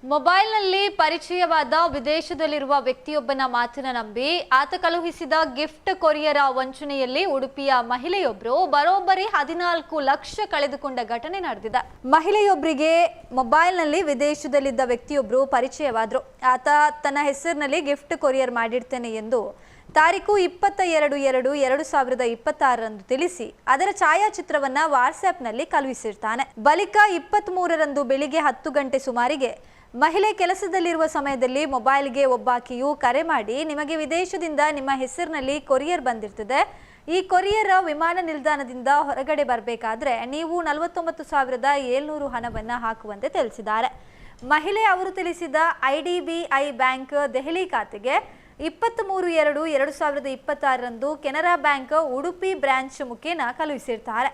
ಮೊಬೈಲ್ನಲ್ಲಿ ಪರಿಚಯವಾದ ವಿದೇಶದಲ್ಲಿರುವ ವ್ಯಕ್ತಿಯೊಬ್ಬನ ಮಾತನ್ನ ನಂಬಿ ಆತ ಕಳುಹಿಸಿದ ಗಿಫ್ಟ್ ಕೊರಿಯರ್ ವಂಚನೆಯಲ್ಲಿ ಉಡುಪಿಯ ಮಹಿಳೆಯೊಬ್ಬರು ಬರೋಬ್ಬರಿ 14 ಲಕ್ಷ ಕಳೆದುಕೊಂಡ ಘಟನೆ ನಡೆದಿದೆ. ಮಹಿಳೆಯೊಬ್ಬರಿಗೆ ಮೊಬೈಲ್ನಲ್ಲಿ ವಿದೇಶದಲ್ಲಿದ್ದ ವ್ಯಕ್ತಿಯೊಬ್ಬರು ಪರಿಚಯವಾದ್ರು. ಆತ ತನ್ನ ಹೆಸರಿನಲ್ಲಿ ಗಿಫ್ಟ್ ಕೊರಿಯರ್ ಮಾಡಿರ್ತೇನೆ ಎಂದು ತಾರೀಕು 22/2/2026 ತಿಳಿಸಿ ಅದರ ಛಾಯಾಚಿತ್ರವನ್ನ ವಾಟ್ಸ್ಆಪ್ನಲ್ಲಿ ಕಳುಹಿಸಿರ್ತಾನೆ. ಬಳಿಕ 23ರಂದು ಬೆಳಿಗ್ಗೆ 10 ಗಂಟೆ ಸುಮಾರಿಗೆ ಮಹಿಳೆ ಕೆಲಸದಲ್ಲಿರುವ ಸಮಯದಲ್ಲಿ ಮೊಬೈಲ್ಗೆ ಒಬ್ಬಾಕೆಯು ಕರೆ ಮಾಡಿ, ನಿಮಗೆ ವಿದೇಶದಿಂದ ನಿಮ್ಮ ಹೆಸರಿನಲ್ಲಿ ಕೊರಿಯರ್ ಬಂದಿರ್ತದೆ, ಈ ಕೊರಿಯರ್ ವಿಮಾನ ನಿಲ್ದಾಣದಿಂದ ಹೊರಗಡೆ ಬರಬೇಕಾದ್ರೆ ನೀವು 49,700 ಹಣವನ್ನು ಹಾಕುವಂತೆ ತಿಳಿಸಿದ್ದಾರೆ. ಮಹಿಳೆ ಅವರು ತಿಳಿಸಿದ IDBI ಬ್ಯಾಂಕ್ ದೆಹಲಿ ಖಾತೆಗೆ 23/2/2026 ಕೆನರಾ ಬ್ಯಾಂಕ್ ಉಡುಪಿ ಬ್ರಾಂಚ್ ಮುಖೇನ ಕಳುಹಿಸಿರ್ತಾರೆ.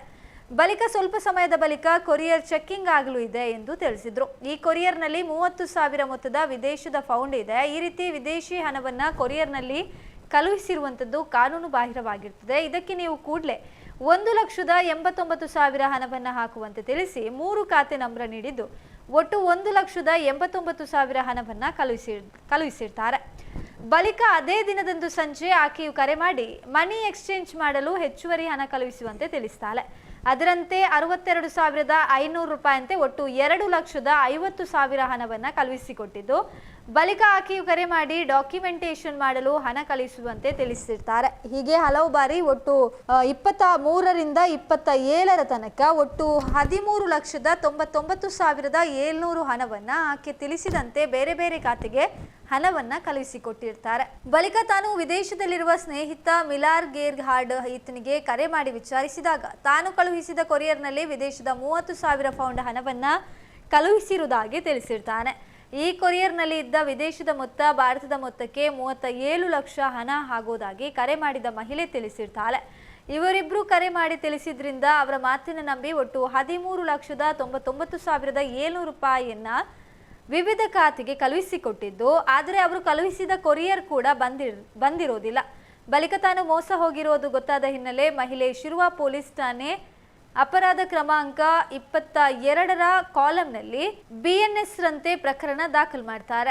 ಬಳಿಕ ಸ್ವಲ್ಪ ಸಮಯದ ಬಳಿಕ ಕೊರಿಯರ್ ಚೆಕ್ಕಿಂಗ್ ಆಗಲು ಇದೆ ಎಂದು ತಿಳಿಸಿದ್ರು. ಈ ಕೊರಿಯರ್ನಲ್ಲಿ 30,000 ಮೊತ್ತದ ವಿದೇಶದ ಫೌಂಡ್ ಇದೆ. ಈ ರೀತಿ ವಿದೇಶಿ ಹಣವನ್ನ ಕೊರಿಯರ್ನಲ್ಲಿ ಕಳುಹಿಸಿರುವಂಥದ್ದು ಕಾನೂನು ಬಾಹಿರವಾಗಿರ್ತದೆ. ಇದಕ್ಕೆ ನೀವು ಕೂಡಲೇ 1,89,000 ಹಣವನ್ನು ಹಾಕುವಂತೆ ತಿಳಿಸಿ 3 ಖಾತೆ ನಂಬರ್ ನೀಡಿದ್ದು ಒಟ್ಟು 1,89,000 ಹಣವನ್ನ ಕಳುಹಿಸಿರ್ತಾರೆ. ಬಳಿಕ ಅದೇ ದಿನದಂದು ಸಂಜೆ ಆಕೆಯು ಕರೆ ಮಾಡಿ ಮನಿ ಎಕ್ಸ್ಚೇಂಜ್ ಮಾಡಲು ಹೆಚ್ಚುವರಿ ಹಣ ಕಳುಹಿಸುವಂತೆ ತಿಳಿಸ್ತಾಳೆ. ಅದರಂತೆ 62,500 ರೂಪಾಯಿಯಂತೆ ಒಟ್ಟು 2,50,000 ಹಣವನ್ನು ಕಳುಹಿಸಿಕೊಟ್ಟಿದ್ದು, ಬಳಿಕ ಆಕೆಯು ಕರೆ ಮಾಡಿ ಡಾಕ್ಯುಮೆಂಟೇಶನ್ ಮಾಡಲು ಹಣ ಕಳುಹಿಸುವಂತೆ ತಿಳಿಸಿರ್ತಾರೆ. ಹೀಗೆ ಹಲವು ಬಾರಿ ಒಟ್ಟು 23ರಿಂದ 27ರ ತನಕ ಒಟ್ಟು 13,99,700 ಹಣವನ್ನ ಆಕೆ ತಿಳಿಸಿದಂತೆ ಬೇರೆ ಬೇರೆ ಖಾತೆಗೆ ಹಣವನ್ನ ಕಳುಹಿಸಿಕೊಟ್ಟಿರ್ತಾರೆ. ಬಳಿಕ ತಾನು ವಿದೇಶದಲ್ಲಿರುವ ಸ್ನೇಹಿತ ಮಿಲಾರ್ ಗೇರ್ಹಾರ್ಡ್ ಈತನಿಗೆ ಕರೆ ಮಾಡಿ ವಿಚಾರಿಸಿದಾಗ ತಾನು ಕಳುಹಿಸಿದ ಕೊರಿಯರ್ನಲ್ಲಿ ವಿದೇಶದ 30,000 ಪೌಂಡ್ ಹಣವನ್ನ ಕಳುಹಿಸಿರುವುದಾಗಿ ತಿಳಿಸಿರ್ತಾನೆ. ಈ ಕೊರಿಯರ್ನಲ್ಲಿ ಇದ್ದ ವಿದೇಶದ ಮೊತ್ತ ಭಾರತದ ಮೊತ್ತಕ್ಕೆ 37 ಲಕ್ಷ ಹಣ ಆಗೋದಾಗಿ ಕರೆ ಮಾಡಿದ ಮಹಿಳೆ ತಿಳಿಸಿರ್ತಾಳೆ. ಇವರಿಬ್ರು ಕರೆ ಮಾಡಿ ತಿಳಿಸಿದ್ರಿಂದ ಅವರ ಮಾತಿನ ನಂಬಿ ಒಟ್ಟು 13,99,700 ರೂಪಾಯಿಯನ್ನ ವಿವಿಧ ಖಾತೆಗೆ ಕಳುಹಿಸಿಕೊಟ್ಟಿದ್ದು, ಆದರೆ ಅವರು ಕಳುಹಿಸಿದ ಕೊರಿಯರ್ ಕೂಡ ಬಂದಿರೋದಿಲ್ಲ. ಬಳಿಕ ತಾನು ಮೋಸ ಹೋಗಿರೋದು ಗೊತ್ತಾದ ಹಿನ್ನೆಲೆ ಮಹಿಳೆ ಶಿರುವ ಪೊಲೀಸ್ ಠಾಣೆ ಅಪರಾಧ ಕ್ರಮಾಂಕ 22ರ ಕಾಲಂನಲ್ಲಿ BNS ರಂತೆ ಪ್ರಕರಣ ದಾಖಲು ಮಾಡ್ತಾರೆ.